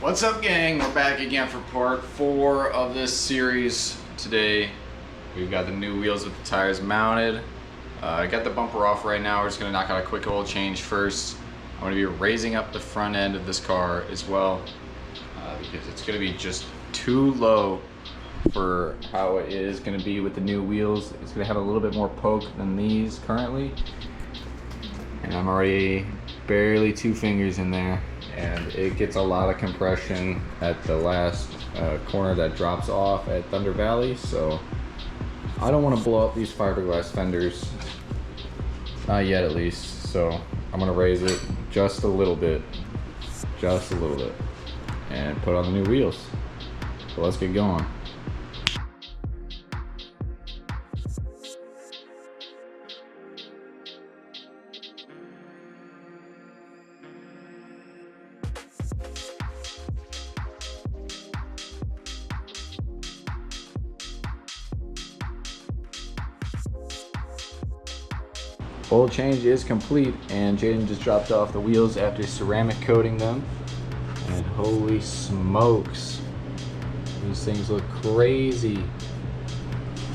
What's up, gang? We're back again for part 4 of this series. Today we've got the new wheels with the tires mounted. I got the bumper off right now. We're just gonna knock out a quick oil change first. I'm gonna be raising up the front end of this car as well because it's gonna be just too low for how it is gonna be with the new wheels. It's gonna have a little bit more poke than these currently, and I'm already barely 2 fingers in there. And it gets a lot of compression at the last corner that drops off at Thunder Valley, so I don't want to blow up these fiberglass fenders, not yet at least. So I'm gonna raise it just a little bit, and put on the new wheels. So let's get going. Oil change is complete, and Jaden just dropped off the wheels after ceramic coating them, and holy smokes, these things look crazy.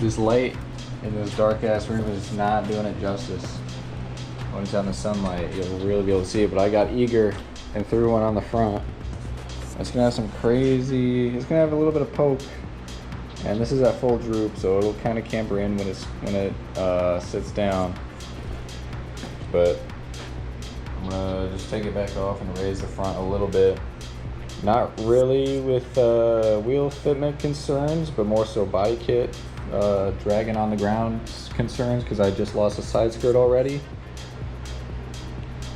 This light in this dark ass room is not doing it justice. When it's out in the sunlight, you'll really be able to see it, but I got eager and threw one on the front. It's gonna have some crazy, it's gonna have a little bit of poke, and this is at full droop, so it'll kind of camber in when it sits down. But I'm gonna just take it back off and raise the front a little bit. Not really with wheel fitment concerns, but more so body kit dragging on the ground concerns, because I just lost a side skirt already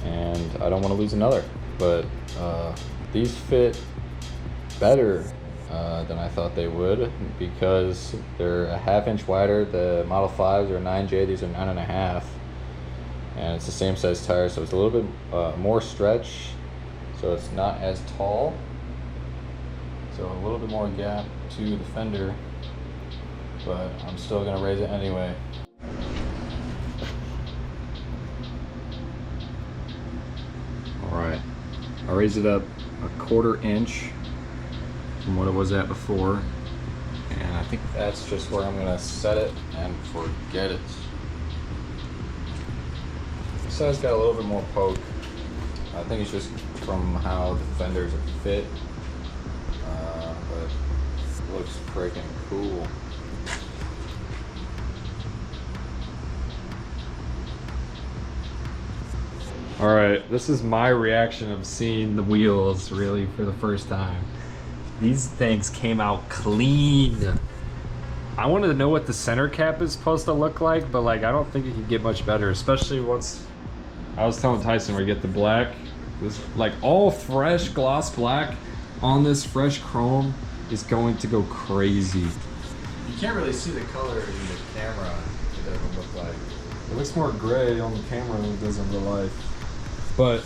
and I don't want to lose another. But these fit better than I thought they would, because they're a 1/2 inch wider. The Model 5s are 9J, these are 9.5. And it's the same size tire, so it's a little bit more stretch, so it's not as tall, so a little bit more gap to the fender, but I'm still gonna raise it anyway. All right, I raised it up a 1/4 inch from what it was at before, and I think that's just where I'm gonna set it and forget it. This side's got a little bit more poke. I think it's just from how the fenders are fit, but it looks freaking cool. All right, this is my reaction of seeing the wheels really for the first time. These things came out clean. I wanted to know what the center cap is supposed to look like, but like I don't think it can get much better, especially once I was telling Tyson where you get the black, this like all fresh gloss black on this fresh chrome is going to go crazy. You can't really see the color in the camera. It doesn't look like. It looks more gray on the camera than it does in real life. But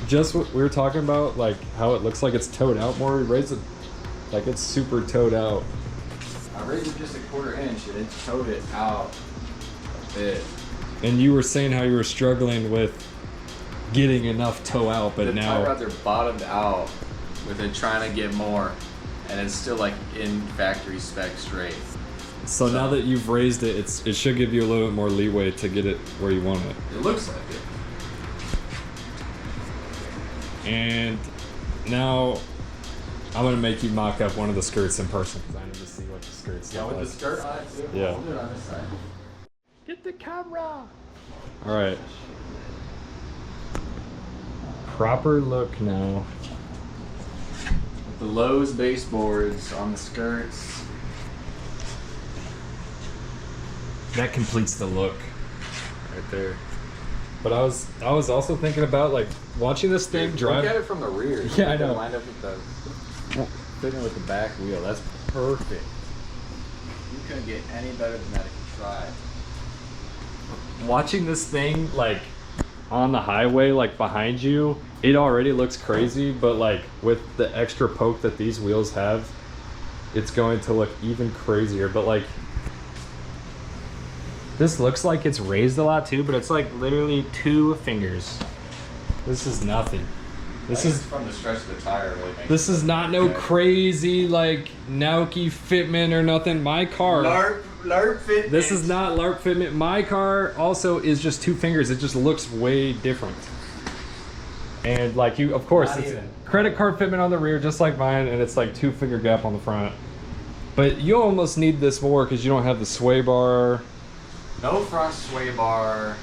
just what we were talking about, like how it looks like it's towed out more, we raised it like it's super towed out. I raised it just a 1/4 inch and it towed it out a bit. And you were saying how you were struggling with getting enough toe out, but now the tie rods are bottomed out with it trying to get more, and it's still like in factory spec straight. So now that you've raised it, it should give you a little bit more leeway to get it where you want it. It looks like it. And now I'm gonna make you mock up one of the skirts in person, because I need to see what the skirts look like. Yeah, with the skirt on it too. Yeah. We'll do it on this side. Get the camera. All right. Proper look now. With the Lowe's baseboards on the skirts. That completes the look right there. But I was also thinking about like watching this thing drive. Look at it from the rear. Yeah, I know. Lined up with the fitting with the back wheel. That's perfect. You couldn't get any better than that if you tried. Watching this thing like on the highway, like behind you, it already looks crazy, but like with the extra poke that these wheels have, it's going to look even crazier. But like this looks like it's raised a lot too, but it's like literally 2 fingers. This is nothing. This is from the stretch of the tire really makes this is not no crazy like Naoki Fitment or nothing. My car. LARP Fitment. This is not LARP Fitment. My car also is just 2 fingers. It just looks way different. And like you, of course, Not it's even. credit card fitment on the rear, just like mine, and it's like 2 finger gap on the front. But you almost need this more because you don't have the sway bar. No front sway bar,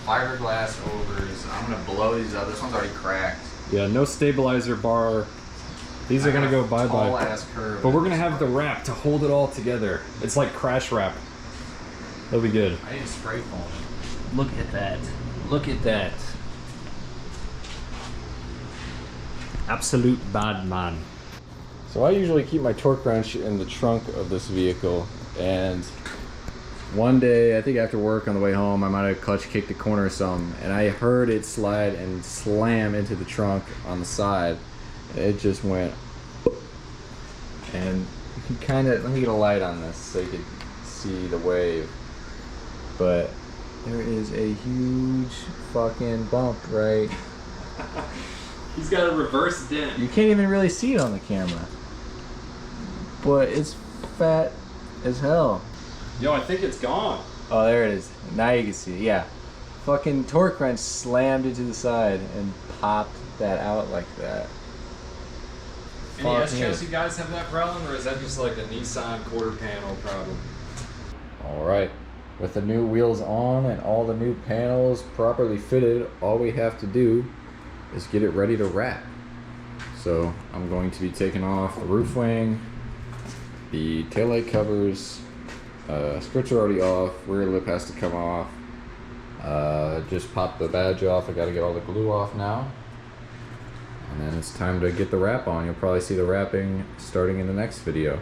fiberglass overs. I'm gonna blow these up. This one's already cracked. Yeah, no stabilizer bar. These are gonna go bye-bye. Tall ass curve. But we're gonna have the wrap to hold it all together. It's like crash wrap. That'll be good. I need a spray foam. Look at that. Look at that. Absolute bad man. So I usually keep my torque wrench in the trunk of this vehicle, and one day, I think after work on the way home, I might have clutch kicked a corner or something, and I heard it slide and slam into the trunk on the side. It just went, and you can kind of, let me get a light on this so you can see the wave. But there is a huge fucking bump, right? He's got a reverse dent. You can't even really see it on the camera, but it's fat as hell. Yo, I think it's gone. Oh, there it is. Now you can see it. Yeah. Fucking torque wrench slammed into the side and popped that out like that. Any Fuck S me. chassis guys have that problem, or is that just like a Nissan quarter panel problem? All right. With the new wheels on and all the new panels properly fitted, all we have to do is get it ready to wrap. So I'm going to be taking off the roof wing, the taillight covers, skirts are already off, rear lip has to come off. Just popped the badge off. I gotta get all the glue off now. And then it's time to get the wrap on. You'll probably see the wrapping starting in the next video.